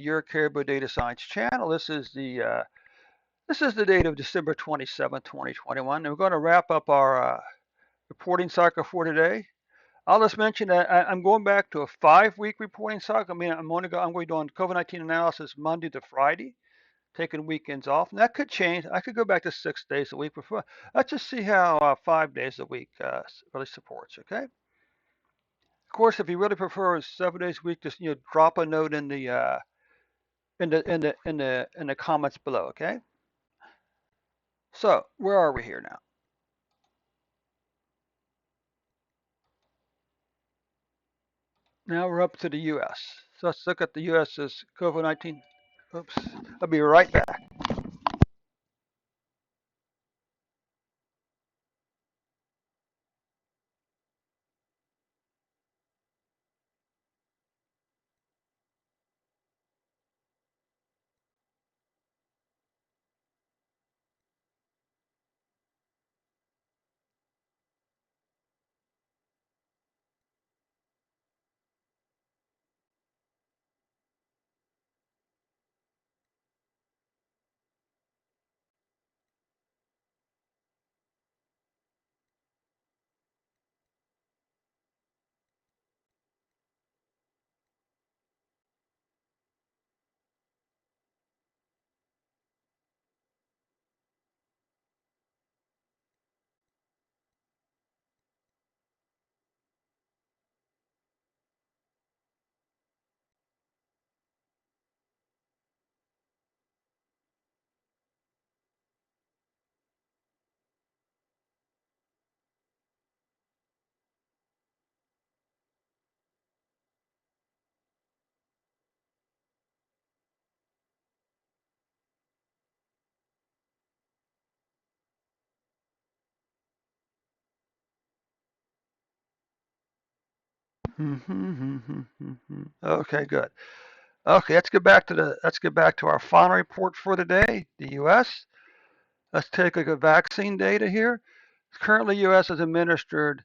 your Caribou Data Science channel. This is the date of December 27, 2021, and we're going to wrap up our reporting cycle for today. I'll just mention that I'm going back to a 5-week reporting cycle. I mean, I'm going to be doing COVID-19 analysis Monday to Friday, taking weekends off. And that could change. I could go back to 6 days a week before. Let's just see how 5 days a week really supports. Okay. Of course, if you really prefer 7 days a week, just drop a note in the comments below. Okay. So where are we here now? Now we're up to the U.S. So let's look at the U.S.'s COVID-19. Oops. I'll be right back. Okay, good. Okay, let's get back to our final report for today. The U.S. Let's take a look at vaccine data here. Currently, U.S. has administered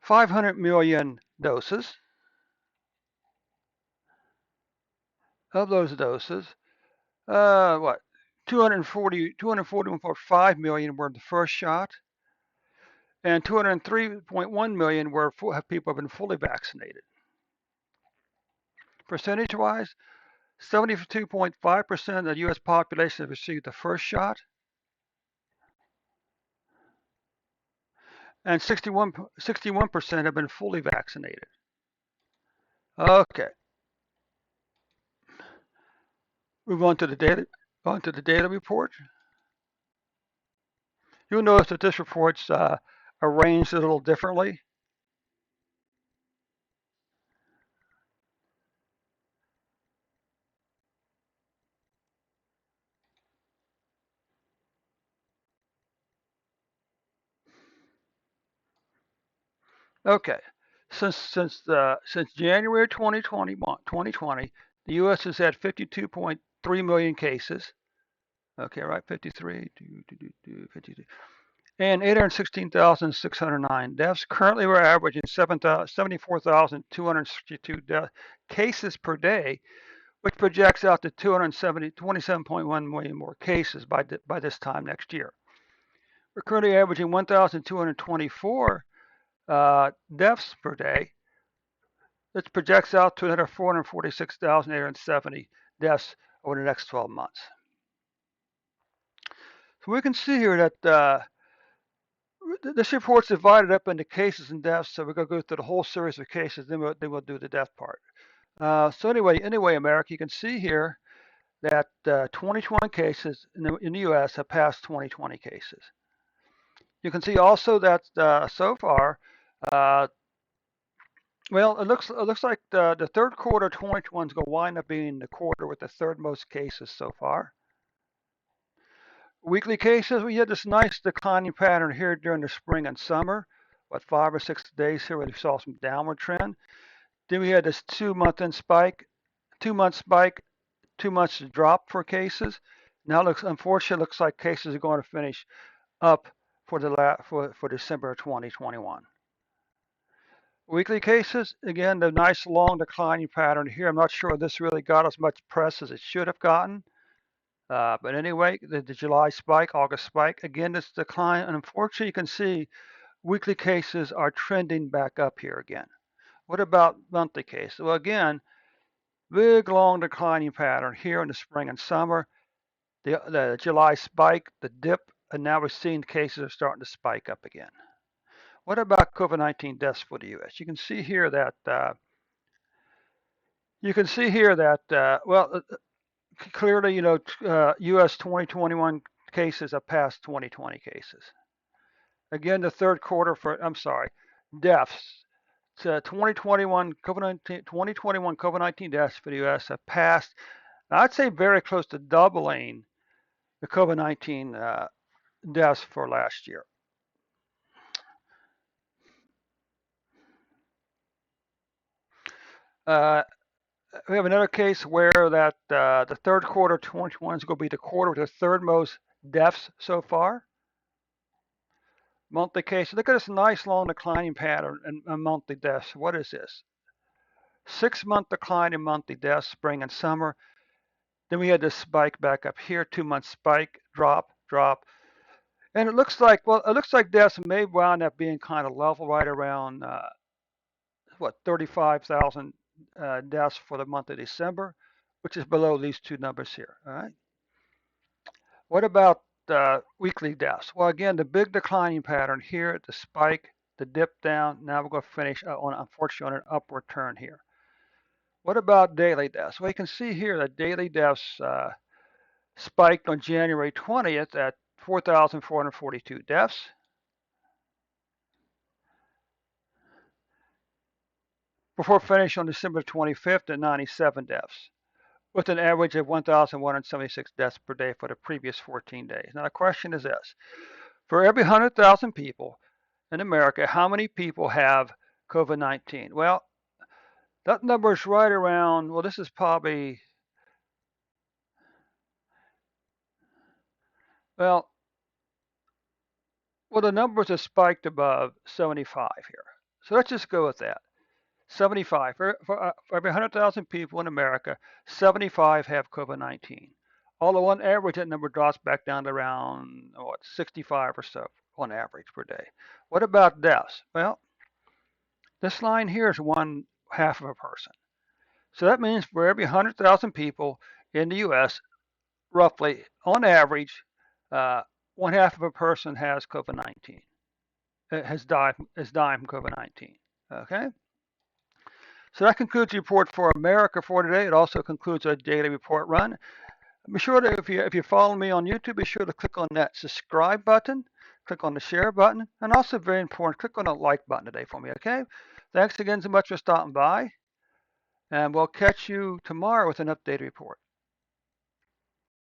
500 million doses. Of those doses, what 241.5 million were the first shot, and 203.1 million were people have been fully vaccinated. Percentage-wise, 72.5% of the U.S. population have received the first shot, and 61% have been fully vaccinated. Okay, move on to the data report. You'll notice that this report's arranged a little differently. Okay, since January 2020, the U.S. has had 52.3 million cases. Okay, right, 53, 52, and 816,609 deaths. Currently, we're averaging 74,262 cases per day, which projects out to 27.1 million more cases by this time next year. We're currently averaging 1,224 deaths per day. This projects out to another 446,870 deaths over the next 12 months. So we can see here that this report's divided up into cases and deaths. So we're going to go through the whole series of cases, then we'll do the death part. So anyway, America, you can see here that 2020 cases in the U.S. have passed 2020 cases. You can see also that so far, well, it looks like the third quarter of 2021 is going to wind up being the quarter with the third most cases so far. Weekly cases, we had this nice declining pattern here during the spring and summer, what 5 or 6 days here where we saw some downward trend. Then we had this 2-month spike, 2-month spike, 2 months drop for cases. Now unfortunately looks like cases are going to finish up for December of 2021. Weekly cases, again, the nice long declining pattern here. I'm not sure this really got as much press as it should have gotten. But anyway, the July spike, August spike, again, this decline. And unfortunately, you can see weekly cases are trending back up here again. What about monthly cases? Well, again, big long declining pattern here in the spring and summer. The July spike, the dip, and now we're seeing cases are starting to spike up again. What about COVID-19 deaths for the U.S.? You can see here that clearly, U.S. 2021 cases have passed 2020 cases. Again, the third quarter deaths. 2021 COVID-19 deaths for the U.S. have passed. I'd say very close to doubling the COVID-19 deaths for last year. We have another case where that the third quarter 2021 is going to be the quarter with the third most deaths so far. Monthly cases. Look at this nice long declining pattern in monthly deaths. What is this? 6-month decline in monthly deaths, spring and summer. Then we had this spike back up here, 2-month spike, drop, drop. And it looks like deaths may wound up being kind of level right around 35,000 deaths for the month of December, which is below these two numbers here. All right. What about weekly deaths? Well, again, the big declining pattern here, the spike, the dip down. Now we're going to finish unfortunately, on an upward turn here. What about daily deaths? Well, you can see here that daily deaths spiked on January 20th at 4,442 deaths. Before finishing on December 25th at 97 deaths, with an average of 1,176 deaths per day for the previous 14 days. Now the question is this: for every 100,000 people in America, how many people have COVID-19? Well, that number is right around, this is probably, the numbers have spiked above 75 here. So let's just go with that. 75. For every 100,000 people in America, 75 have COVID-19. Although on average, that number drops back down to around 65 or so on average per day. What about deaths? Well, this line here is 1/2 of a person. So that means for every 100,000 people in the U.S., roughly on average, 1/2 of a person has COVID-19, has died from COVID-19. Okay. So that concludes the report for America for today. It also concludes our daily report run. Be sure to, if you follow me on YouTube, be sure to click on that subscribe button, click on the share button, and also very important, click on the like button today for me, okay? Thanks again so much for stopping by, and we'll catch you tomorrow with an updated report.